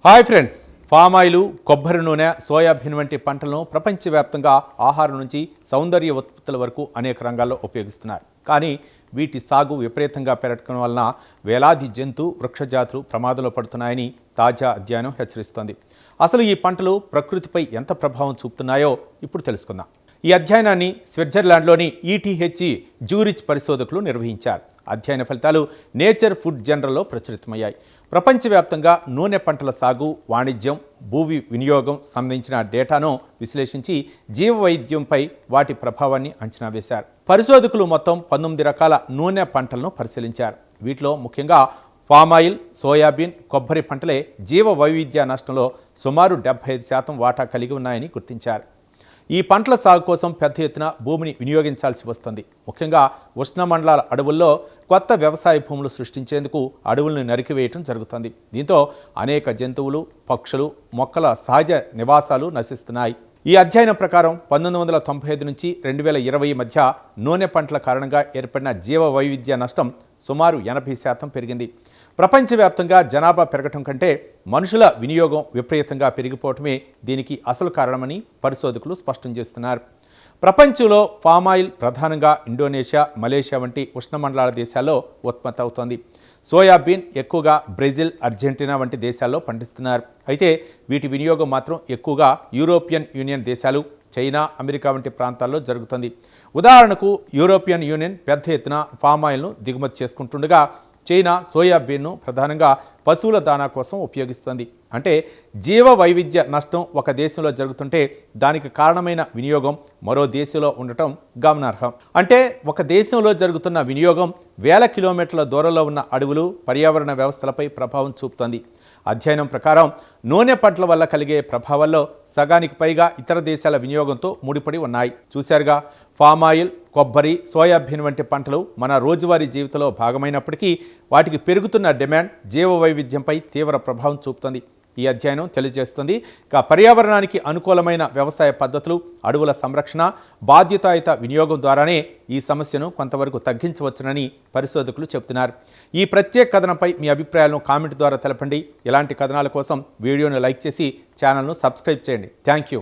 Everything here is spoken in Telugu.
హాయ్ ఫ్రెండ్స్, పామ్ ఆయిల్, కొబ్బరి నూనె, సోయాబీన్ వంటి పంటలను ప్రపంచవ్యాప్తంగా ఆహారం నుంచి సౌందర్య ఉత్పత్తుల వరకు అనేక రంగాల్లో ఉపయోగిస్తున్నారు. కానీ వీటి సాగు విపరీతంగా పెరగడం వలన వేలాది జంతు వృక్షజాతులు ప్రమాదంలో పడుతున్నాయని తాజా అధ్యయనం హెచ్చరిస్తోంది. అసలు ఈ పంటలు ప్రకృతిపై ఎంత ప్రభావం చూపుతున్నాయో ఇప్పుడు తెలుసుకుందాం. ఈ అధ్యయనాన్ని స్విట్జర్లాండ్లోని ఈటీహెచ్ జ్యూరిచ్ పరిశోధకులు నిర్వహించారు. అధ్యయన ఫలితాలు నేచర్ ఫుడ్ జర్నల్లో ప్రచురితమయ్యాయి. ప్రపంచవ్యాప్తంగా నూనె పంటల సాగు, వాణిజ్యం, భూమి వినియోగం సంబంధించిన డేటాను విశ్లేషించి జీవ వైవిధ్యంపై వాటి ప్రభావాన్ని అంచనా వేశారు. పరిశోధకులు మొత్తం 19 రకాల నూనె పంటలను పరిశీలించారు. వీటిలో ముఖ్యంగా పామాయిల్, సోయాబీన్, కొబ్బరి పంటలే జీవ వైవిధ్య నష్టంలో సుమారు 75% వాటా కలిగి ఉన్నాయని గుర్తించారు. ఈ పంటల సాగు కోసం పెద్ద ఎత్తున భూమిని వినియోగించాల్సి వస్తుంది. ముఖ్యంగా ఉష్ణమండలాల అడవుల్లో కొత్త వ్యవసాయ భూములు సృష్టించేందుకు అడవులను నరికివేయటం జరుగుతుంది. దీంతో అనేక జంతువులు, పక్షులు, మొక్కల సహజ నివాసాలు నశిస్తున్నాయి. ఈ అధ్యయనం ప్రకారం 1995 నుంచి 2020 మధ్య నూనె పంటల కారణంగా ఏర్పడిన జీవ వైవిధ్య నష్టం సుమారు 80% పెరిగింది. ప్రపంచవ్యాప్తంగా జనాభా పెరగటం కంటే మనుషుల వినియోగం విపరీతంగా పెరిగిపోవటమే దీనికి అసలు కారణమని పరిశోధకులు స్పష్టం చేస్తున్నారు. ప్రపంచంలో పామాయిల్ ప్రధానంగా ఇండోనేషియా, మలేషియా వంటి ఉష్ణమండలాల దేశాల్లో ఉత్పత్తి అవుతోంది. సోయాబీన్ ఎక్కువగా బ్రెజిల్, అర్జెంటీనా వంటి దేశాల్లో పండిస్తున్నారు. అయితే వీటి వినియోగం మాత్రం ఎక్కువగా యూరోపియన్ యూనియన్ దేశాలు, చైనా, అమెరికా వంటి ప్రాంతాల్లో జరుగుతుంది. ఉదాహరణకు యూరోపియన్ యూనియన్ పెద్ద ఎత్తున పామాయిల్ను దిగుమతి చేసుకుంటుండగా చైనా సోయాబీన్ను ప్రధానంగా పశువుల దాణా కోసం ఉపయోగిస్తుంది. అంటే జీవ వైవిధ్య నష్టం ఒక దేశంలో జరుగుతుంటే దానికి కారణమైన వినియోగం మరో దేశంలో ఉండటం గమనార్హం. అంటే ఒక దేశంలో జరుగుతున్న వినియోగం వేల కిలోమీటర్ల దూరంలో ఉన్న అడవులు, పర్యావరణ వ్యవస్థలపై ప్రభావం చూపుతుంది. అధ్యయనం ప్రకారం నూనె పంటల వల్ల కలిగే ప్రభావాల్లో సగానికి పైగా ఇతర దేశాల వినియోగంతో ముడిపడి ఉన్నాయి. చూశారుగా, పామాయిల్, కొబ్బరి, సోయాబీన్ వంటి పంటలు మన రోజువారీ జీవితంలో భాగమైనప్పటికీ వాటికి పెరుగుతున్న డిమాండ్ జీవ వైవిధ్యంపై తీవ్ర ప్రభావం చూపుతుంది. ఈ అధ్యయనం తెలియజేస్తుంది. ఇక పర్యావరణానికి అనుకూలమైన వ్యవసాయ పద్ధతులు, అడవుల సంరక్షణ, బాధ్యతాయుత వినియోగం ద్వారానే ఈ సమస్యను కొంతవరకు తగ్గించవచ్చునని పరిశోధకులు చెబుతున్నారు. ఈ ప్రత్యేక కథనంపై మీ అభిప్రాయాలను కామెంట్ ద్వారా తెలపండి. ఇలాంటి కథనాల కోసం వీడియోను లైక్ చేసి ఛానల్ను సబ్స్క్రైబ్ చేయండి. Thank you.